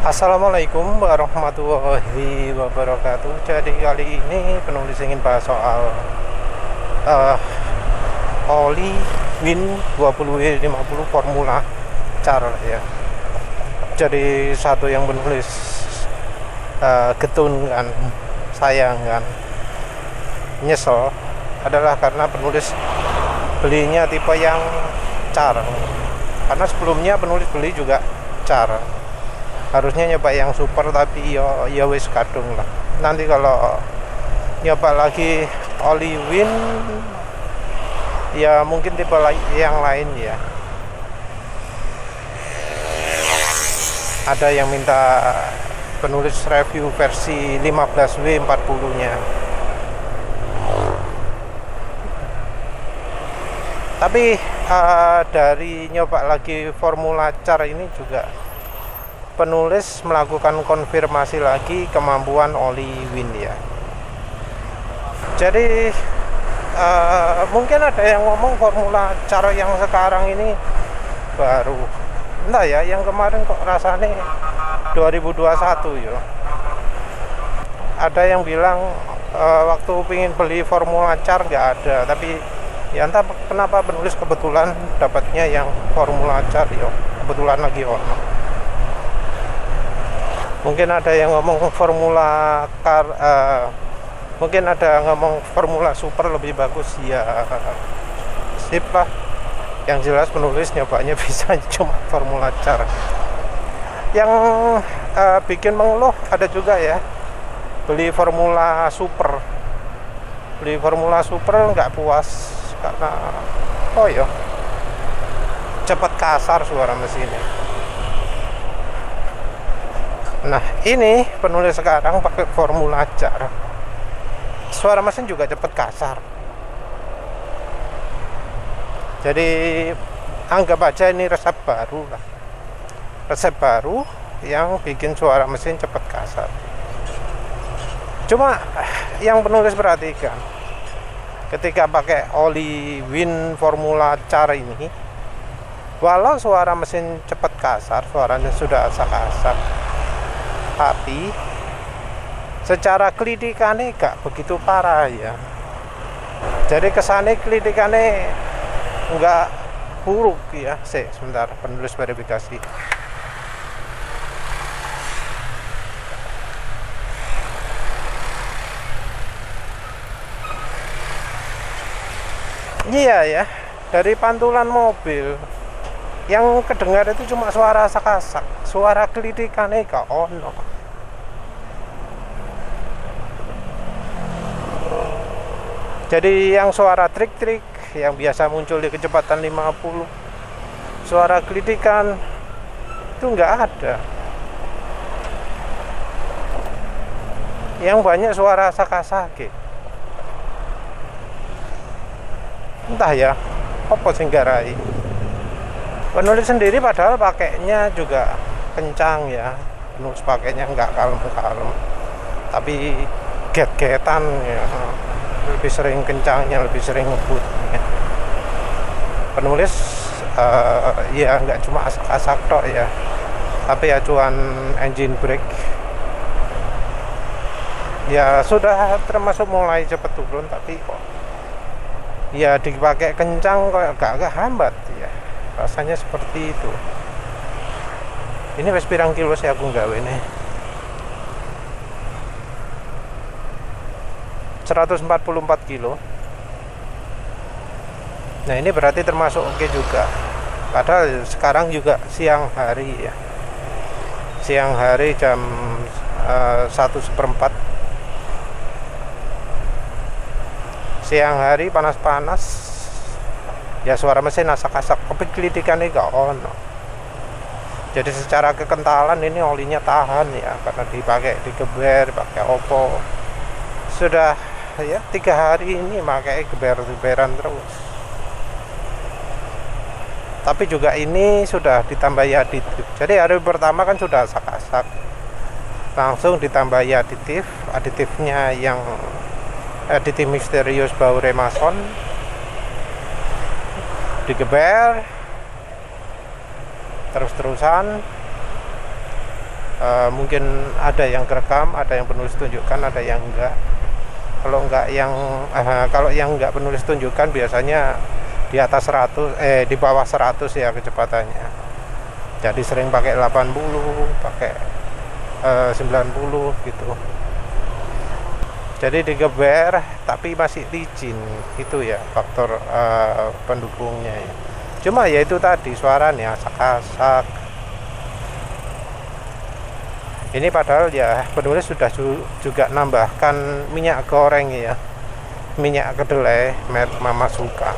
Assalamualaikum warahmatullahi wabarakatuh. Jadi kali ini penulis ingin bahas soal uh, oli Win 20W50 Formula Car ya. Jadi satu yang penulis getun kan, sayang kan, nyesel adalah karena penulis belinya tipe yang Car. Karena sebelumnya penulis beli juga Car. Harusnya nyoba yang super, tapi ya wis kadung lah. Nanti kalau nyoba lagi oli Win ya mungkin tipe yang lain ya. Ada yang minta penulis review versi 15W40 nya, tapi dari nyoba lagi Formula Car ini juga penulis melakukan konfirmasi lagi kemampuan oli Win ya. Jadi mungkin ada yang ngomong Formula Car yang sekarang ini baru, entah ya, yang kemarin kok rasanya 2021 ya. Ada yang bilang waktu pingin beli Formula Car nggak ada, tapi ya entah kenapa penulis kebetulan dapatnya yang Formula Car ya, kebetulan lagi ono. Mungkin ada yang ngomong Formula Car, mungkin ada ngomong Formula Super lebih bagus ya, sip lah. Yang jelas penulis nyobanya bisa cuma Formula Car. Yang bikin mengeluh ada juga ya, beli Formula Super nggak puas karena cepat kasar suara mesinnya. Nah, ini penulis sekarang pakai Formula Car, suara mesin juga cepat kasar. Jadi anggap aja ini resep baru lah, resep baru yang bikin suara mesin cepat kasar. Cuma yang penulis perhatikan, ketika pakai oli Win Formula Car ini, walau suara mesin cepat kasar, suaranya sudah kasar, tapi secara klidikannya gak begitu parah ya. Jadi kesannya klidikannya nggak buruk ya. Sebentar, penulis verifikasi. Iya ya, dari pantulan mobil yang kedengar itu cuma suara sak-sak, suara klidikannya gak ono. Jadi yang suara trik-trik yang biasa muncul di kecepatan 50, suara klidikan itu nggak ada. Yang banyak suara sakasake. Entah ya, apa sing garai. Penulis sendiri padahal pakainya juga kencang ya, penulis pakainya nggak kalem-kalem, tapi get-getan ya, lebih sering kencangnya, lebih sering ngebut ya. Penulis ya nggak cuma asak-asak tok ya, tapi acuan engine brake ya sudah termasuk mulai cepat turun, tapi kok ya dipakai kencang kok agak hambat ya. Rasanya seperti itu. Ini wis pirang kilo saya aku nggawe ini, 144 kilo. Nah ini berarti termasuk oke juga. Padahal sekarang juga siang hari ya, siang hari jam 1:04. Siang hari panas-panas ya, suara mesin asak-asak, tapi klidikannya gak ono. Jadi secara kekentalan ini olinya tahan ya, karena dipakai digeber, pakai opo. Sudah ya 3 hari ini pakai geber-geberan terus. Tapi juga ini sudah ditambahi aditif. Jadi hari pertama kan sudah asak-asak, langsung ditambahi aditifnya yang aditif misterius bau Remason, digeber terus-terusan Mungkin ada yang kerekam, ada yang penulis tunjukkan, ada yang enggak. Kalau yang enggak penulis tunjukkan biasanya di atas 100, di bawah 100 ya kecepatannya. Jadi sering pakai 80, pakai 90 gitu. Jadi digeber tapi masih licin, itu ya faktor pendukungnya ya. Cuma ya itu tadi suaranya asak-asak. Ini padahal ya penulis sudah juga nambahkan minyak goreng ya, minyak kedelai merek Mama Suka.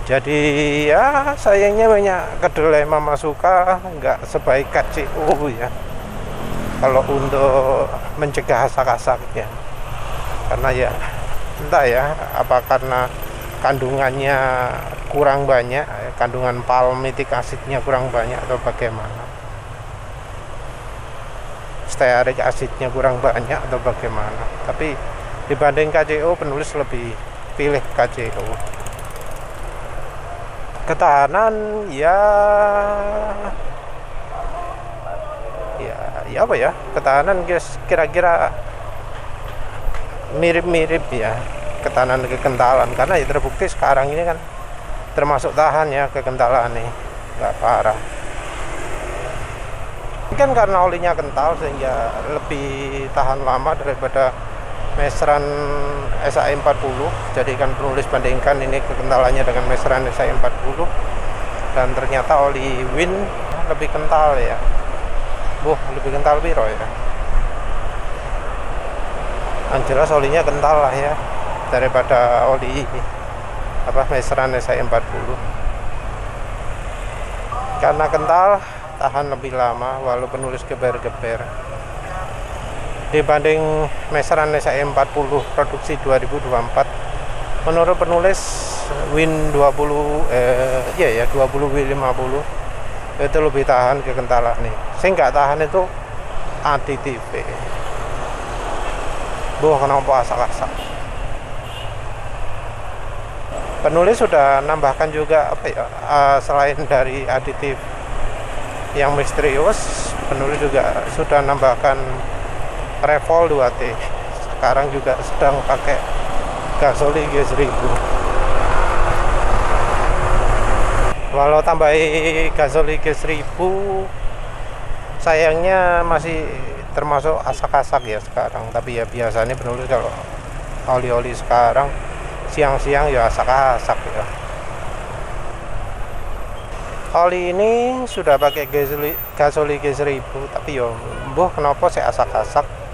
Jadi ya sayangnya minyak kedelai Mama Suka nggak sebaik KCO ya, kalau untuk mencegah asak-asak ya. Karena ya entah ya, apa karena kandungannya kurang banyak, kandungan palmitic acidnya kurang banyak atau bagaimana, stearik acidnya kurang banyak atau bagaimana. Tapi dibanding KCO, penulis lebih pilih KCO. Ketahanan ya apa ya, ketahanan guys, kira-kira mirip-mirip ya, ketahanan kekentalan. Karena ya terbukti sekarang ini kan termasuk tahan ya, kekentalan nih nggak parah. Kan karena olinya kental sehingga lebih tahan lama daripada Mesran SAE 40. Jadi kan penulis bandingkan ini kekentalannya dengan Mesran SAE 40, dan ternyata oli Win lebih kental ya. Lebih kental biro ya. Yang jelas olinya kental lah ya daripada oli Mesran SAE 40. Karena kental, tahan lebih lama walau penulis geber-geber. Dibanding Mesran SAE 40 produksi 2024, menurut penulis Win 20 W50 itu lebih tahan kekentalan nih. Saya nggak tahan itu aditif. Kenapa asak-asak. Penulis sudah nambahkan juga selain dari aditif yang misterius, penulis juga sudah nambahkan Revol 2T. Sekarang juga sedang pakai Gasoli G1000. Walau tambahi Gasoli G1000, sayangnya masih termasuk asak-asak ya sekarang. Tapi ya biasanya penulis kalau oli-oli sekarang siang-siang ya asak-asak ya. Oli ini sudah pakai Gasoli G1000, tapi yo kenapa saya asak-asak.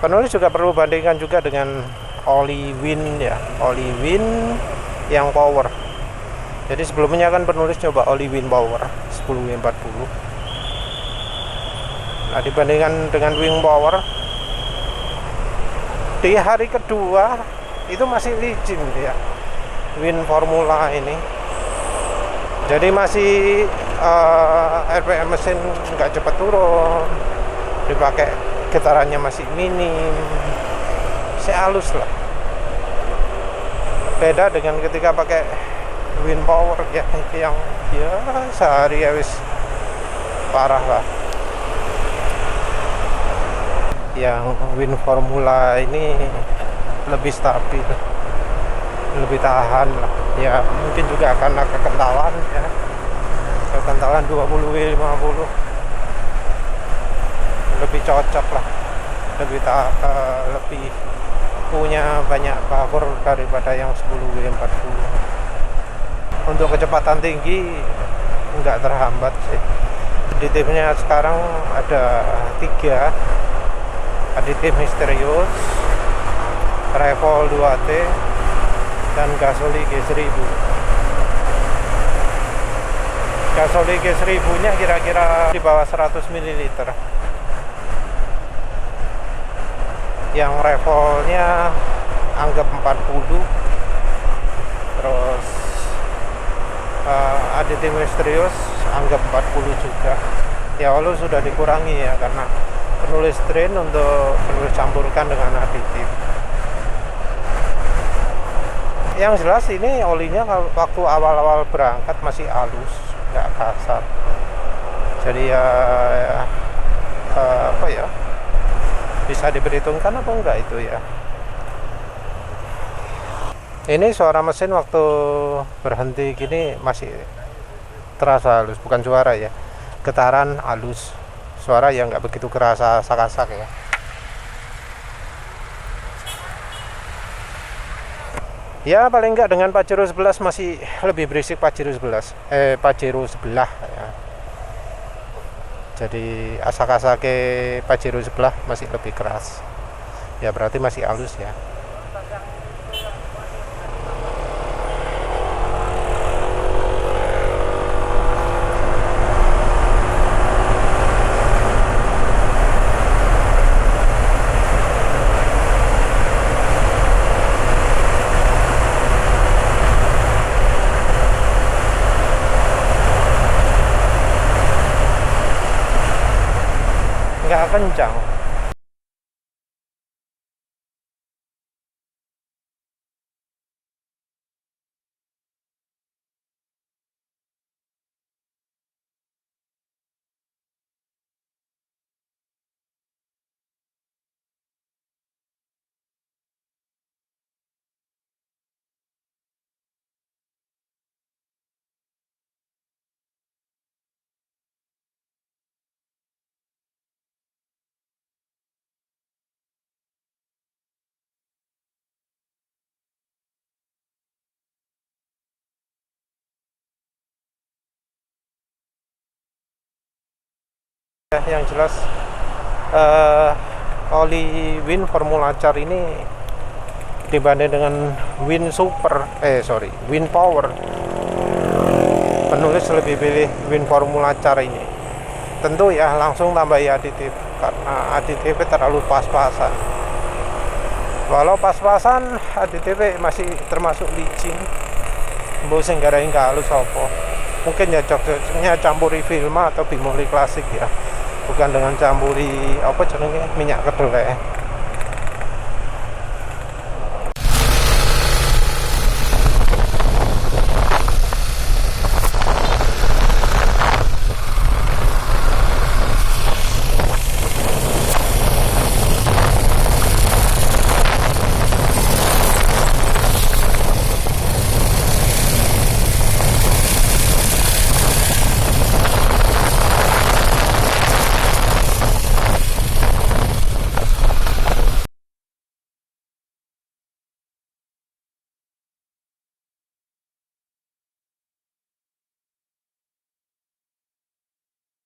Penulis juga perlu bandingkan juga dengan oli Win ya, oli Win yang power. Jadi sebelumnya kan penulis coba oli Win power 10W40. Nah, dibandingkan dengan Win power, di hari kedua itu masih licin ya Win formula ini. Jadi masih RPM mesin nggak cepat turun, dipakai getarannya masih minim, halus lah. Beda dengan ketika pakai Win power ya, yang ya sehari habis parah lah. Yang Win formula ini lebih stabil, lebih tahan lah ya. Mungkin juga karena kekentalan ya, kekentalan 20W50 lebih cocok lah, lebih punya banyak power daripada yang 10W40. Untuk kecepatan tinggi nggak terhambat sih. Aditifnya sekarang ada 3, aditif misterius, Revol 2T, dan Gasoli G1000. Gasoli G1000 nya kira-kira di bawah 100 ml. Yang Revolnya anggap 40. Terus aditif misterius anggap 40 juga. Ya walau sudah dikurangi ya, karena penulis drain untuk penulis campurkan dengan aditif. Yang jelas ini olinya waktu awal-awal berangkat masih halus, nggak kasar. Jadi ya, apa ya, bisa diperhitungkan apa enggak itu ya. Ini suara mesin waktu berhenti gini masih terasa halus, bukan suara ya, getaran halus. Suara yang nggak begitu kerasa sak-sak ya. Ya paling enggak dengan Pajero 11 masih lebih berisik Pajero 11, Pajero sebelah ya. Jadi asak-asake Pajero sebelah masih lebih keras. Ya berarti masih halus ya. Nggak kencang. Yang jelas oli Win Formula-Car ini dibanding dengan Win Win Power, penulis lebih pilih Win Formula-Car ini. Tentu ya langsung tambahi aditif karena aditifnya terlalu pas-pasan. Walau pas-pasan aditifnya masih termasuk licin. Mbok sing garai gak halus apa. Mungkin ya cocoknya campuri Vilma atau Bimoli klasik ya. Bukan dengan campuri apa jenenge minyak kedelai.